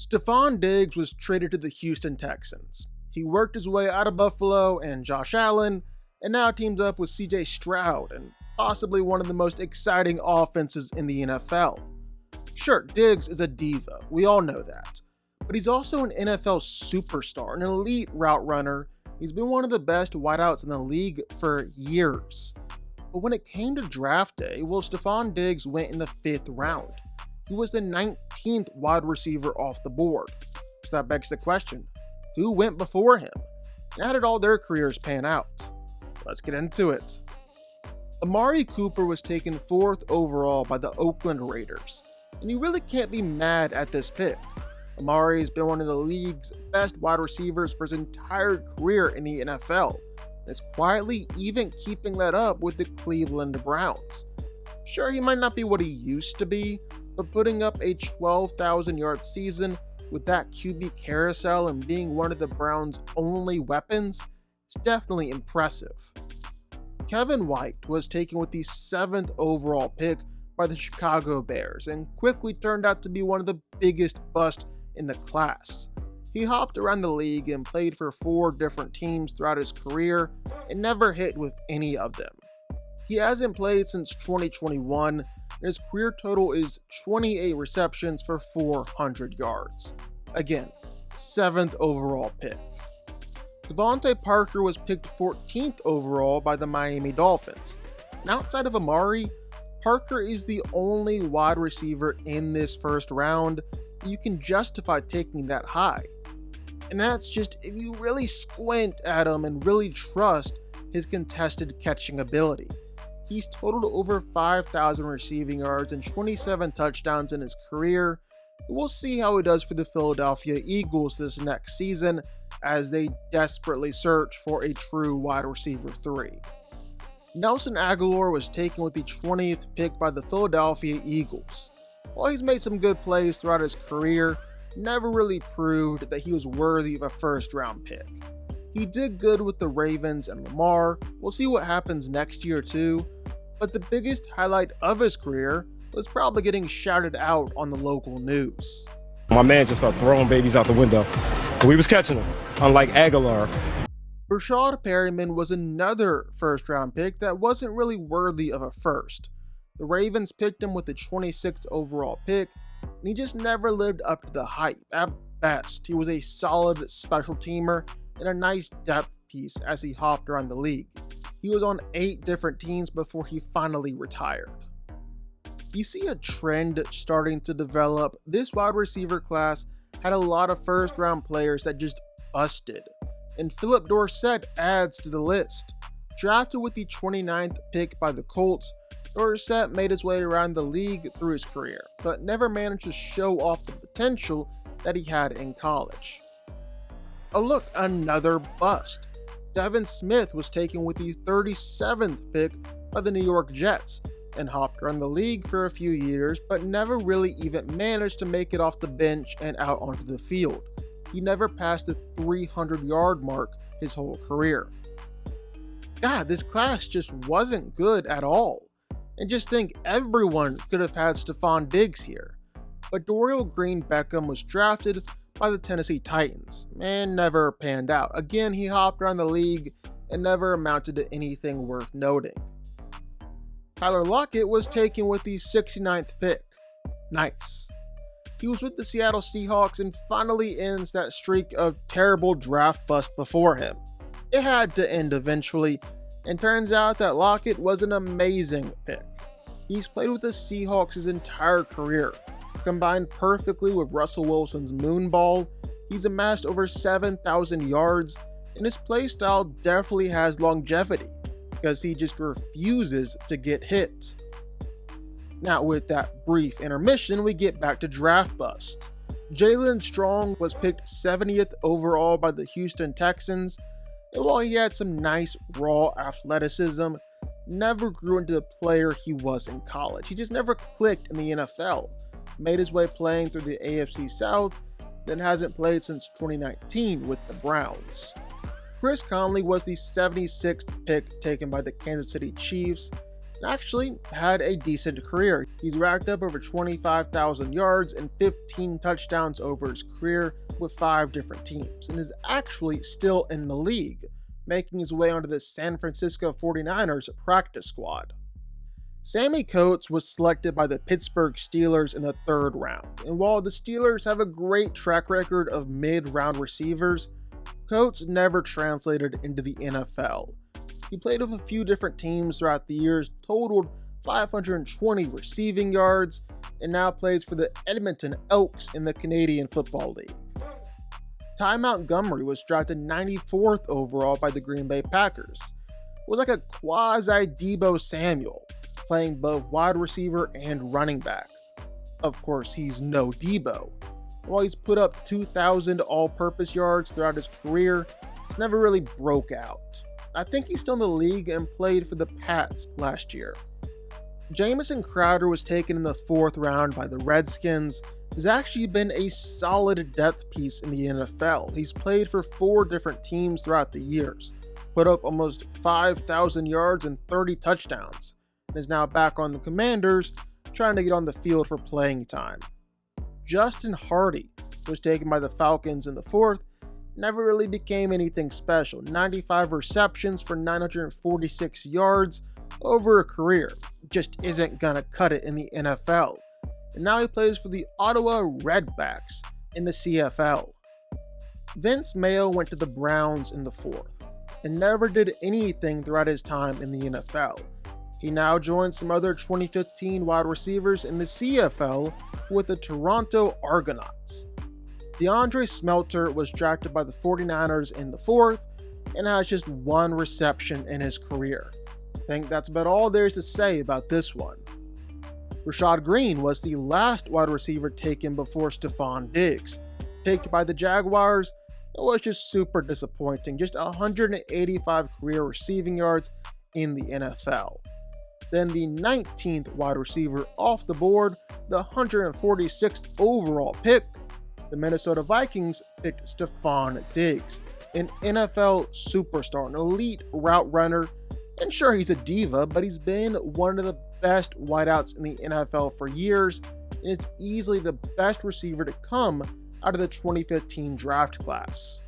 Stephon Diggs was traded to the Houston Texans. He worked his way out of Buffalo and Josh Allen, and now teams up with CJ Stroud and possibly one of the most exciting offenses in the NFL. Sure, Diggs is a diva, we all know that, but he's also an NFL superstar, an elite route runner. He's been one of the best wideouts in the league for years. But when it came to draft day, well, Stephon Diggs went in the 5th round. He was the 19th wide receiver off the board. So that begs the question, who went before him? And how did all their careers pan out? Let's get into it. Amari Cooper was taken 4th overall by the Oakland Raiders, and you really can't be mad at this pick. Amari has been one of the league's best wide receivers for his entire career in the NFL, and is quietly even keeping that up with the Cleveland Browns. Sure, he might not be what he used to be, but putting up a 12,000-yard season with that QB carousel and being one of the Browns' only weapons is definitely impressive. Kevin White was taken with the 7th overall pick by the Chicago Bears and quickly turned out to be one of the biggest busts in the class. He hopped around the league and played for 4 different teams throughout his career and never hit with any of them. He hasn't played since 2021, and his career total is 28 receptions for 400 yards. Again, 7th overall pick. Devontae Parker was picked 14th overall by the Miami Dolphins. And outside of Amari, Parker is the only wide receiver in this first round that you can justify taking that high. And that's just if you really squint at him and really trust his contested catching ability. He's totaled over 5,000 receiving yards and 27 touchdowns in his career. We'll see how he does for the Philadelphia Eagles this next season as they desperately search for a true wide receiver 3. Nelson Agholor was taken with the 20th pick by the Philadelphia Eagles. While he's made some good plays throughout his career, never really proved that he was worthy of a first-round pick. He did good with the Ravens and Lamar. We'll see what happens next year too, but the biggest highlight of his career was probably getting shouted out on the local news. My man just started throwing babies out the window. We was catching them, unlike Aguilar. Rashad Perriman was another first-round pick that wasn't really worthy of a first. The Ravens picked him with the 26th overall pick, and he just never lived up to the hype. At best, he was a solid special teamer and a nice depth piece as he hopped around the league. He was on 8 different teams before he finally retired. You see a trend starting to develop. This wide receiver class had a lot of first-round players that just busted, and Philip Dorsett adds to the list. Drafted with the 29th pick by the Colts, Dorsett made his way around the league through his career, but never managed to show off the potential that he had in college. Oh look, another bust. Devin Smith was taken with the 37th pick by the New York Jets and hopped around the league for a few years, but never really even managed to make it off the bench and out onto the field. He never passed the 300-yard mark his whole career. God, this class just wasn't good at all. And just think everyone could have had Stephon Diggs here. But Dorial Green Beckham was drafted by the Tennessee Titans and never panned out. Again, he hopped around the league and never amounted to anything worth noting. Tyler Lockett was taken with the 69th pick. Nice. He was with the Seattle Seahawks and finally ends that streak of terrible draft bust before him. It had to end eventually, and turns out that Lockett was an amazing pick. He's played with the Seahawks his entire career. Combined perfectly with Russell Wilson's moonball, he's amassed over 7,000 yards, and his playstyle definitely has longevity, because he just refuses to get hit. Now with that brief intermission, we get back to draft bust. Jalen Strong was picked 70th overall by the Houston Texans, and while he had some nice raw athleticism, never grew into the player he was in college. He just never clicked in the NFL. Made his way playing through the AFC South, then hasn't played since 2019 with the Browns. Chris Conley was the 76th pick taken by the Kansas City Chiefs, and actually had a decent career. He's racked up over 25,000 yards and 15 touchdowns over his career with 5 different teams, and is actually still in the league, making his way onto the San Francisco 49ers practice squad. Sammy Coates was selected by the Pittsburgh Steelers in the 3rd round, and while the Steelers have a great track record of mid-round receivers, Coates never translated into the NFL. He played with a few different teams throughout the years, totaled 520 receiving yards, and now plays for the Edmonton Elks in the Canadian Football League. Ty Montgomery was drafted 94th overall by the Green Bay Packers. It was like a quasi-Deebo Samuel, playing both wide receiver and running back. Of course, he's no Deebo. While he's put up 2,000 all-purpose yards throughout his career, he's never really broke out. I think he's still in the league and played for the Pats last year. Jamison Crowder was taken in the 4th round by the Redskins. He's actually been a solid depth piece in the NFL. He's played for 4 different teams throughout the years, put up almost 5,000 yards and 30 touchdowns, and is now back on the Commanders, trying to get on the field for playing time. Justin Hardy was taken by the Falcons in the 4th, never really became anything special. 95 receptions for 946 yards over a career. Just isn't gonna cut it in the NFL. And now he plays for the Ottawa Redbacks in the CFL. Vince Mayo went to the Browns in the 4th, and never did anything throughout his time in the NFL. He now joins some other 2015 wide receivers in the CFL with the Toronto Argonauts. DeAndre Smelter was drafted by the 49ers in the 4th and has just 1 reception in his career. I think that's about all there is to say about this one. Rashad Green was the last wide receiver taken before Stephon Diggs. Picked by the Jaguars, it was just super disappointing, just 185 career receiving yards in the NFL. Then the 19th wide receiver off the board, the 146th overall pick, the Minnesota Vikings picked Stephon Diggs, an NFL superstar, an elite route runner, and sure, he's a diva, but he's been one of the best wideouts in the NFL for years, and it's easily the best receiver to come out of the 2015 draft class.